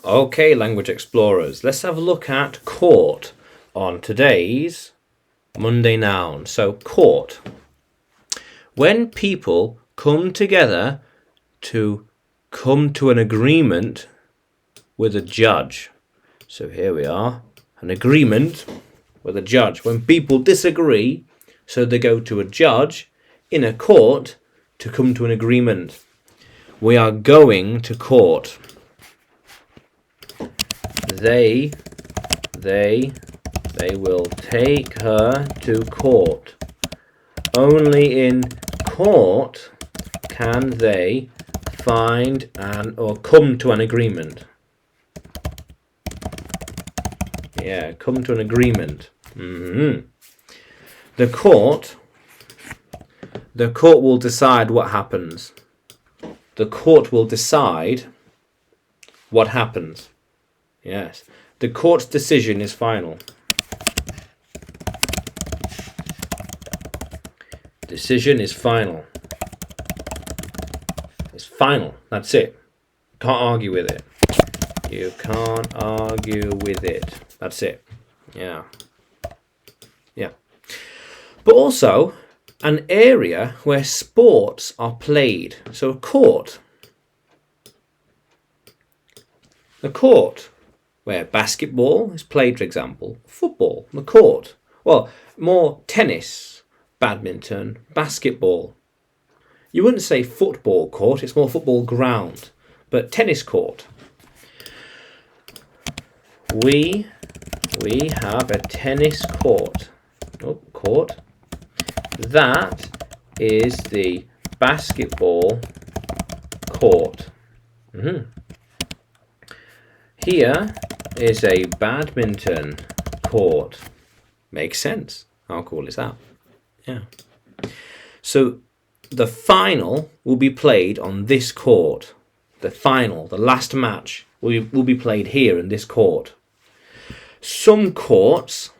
Okay, language explorers, let's have a look at court on today's Monday noun. So, court. When people come together to come to an agreement with a judge. So here we are, an agreement with a judge. When people disagree, so they go to a judge in a court to come to an agreement. We are going to court. They will take her to court. Only in court can they find or come to an agreement. Yeah, come to an agreement. The court will decide what happens. The court will decide what happens. Yes. The court's decision is final. Decision is final. It's final. That's it. Can't argue with it. You can't argue with it. That's it. Yeah. Yeah. But also an area where sports are played. So a court. A court where basketball is played, for example. Football. The court. Well, more tennis, badminton, basketball. You wouldn't say football court. It's more football ground. But tennis court. We have a tennis court. Oh, court. That is the basketball court. Here is a badminton court. Makes sense. How cool is that? Yeah. So the final will be played on this court. The final, the last match, will be played here in this court. Some courts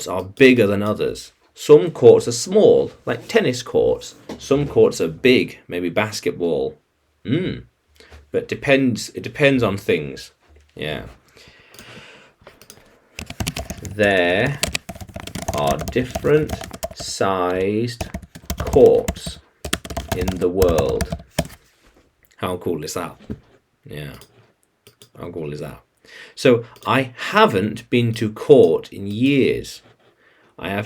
are bigger than others. Some courts are small, like tennis courts. Some courts are big, maybe basketball. But it depends on things. Yeah. There are different sized courts in the world. How cool is that? Yeah. How cool is that? So I haven't been to court in years. I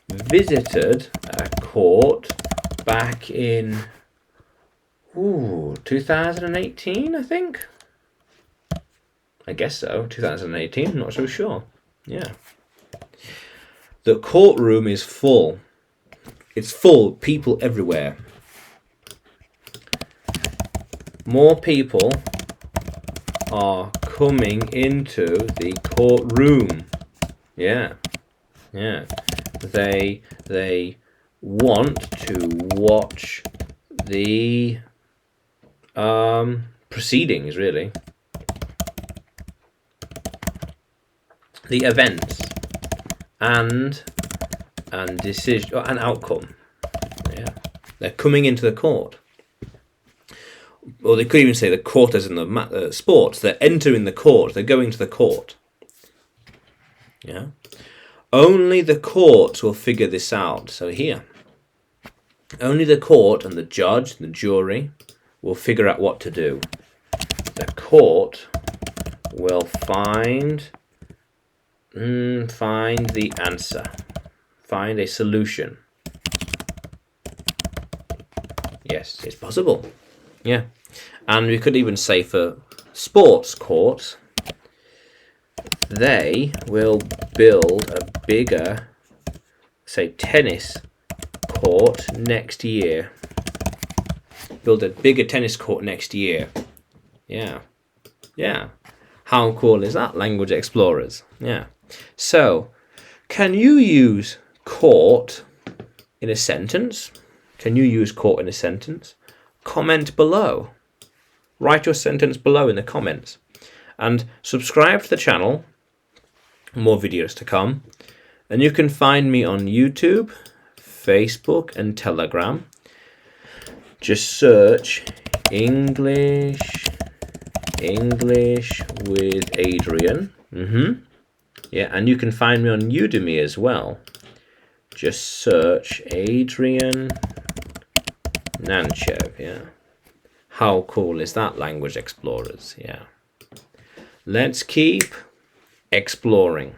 visited a court back in 2018, I think. I guess so, 2018, I'm not so sure. Yeah. The courtroom is full. It's full, people everywhere. More people are coming into the courtroom. Yeah. Yeah. They want to watch the proceedings, really. The events and decision and outcome. Yeah. They're coming into the court. Or they could even say the court as in the sports. They're entering the court. They're going to the court. Yeah. Only the court will figure this out. So here. Only the court and the judge and the jury will figure out what to do. The court will find the answer. Find a solution. Yes, it's possible. Yeah. And we could even say for sports courts, they will build a bigger, say, tennis court next year. Build a bigger tennis court next year. Yeah. Yeah. How cool is that, language explorers? Yeah. So, can you use court in a sentence? Can you use court in a sentence? Comment below. Write your sentence below in the comments. And subscribe to the channel. More videos to come. And you can find me on YouTube, Facebook and Telegram. Just search English with Adrian. Yeah, and you can find me on Udemy as well. Just search Adrian Nanchev. Yeah. How cool is that, Language Explorers? Yeah. Let's keep exploring.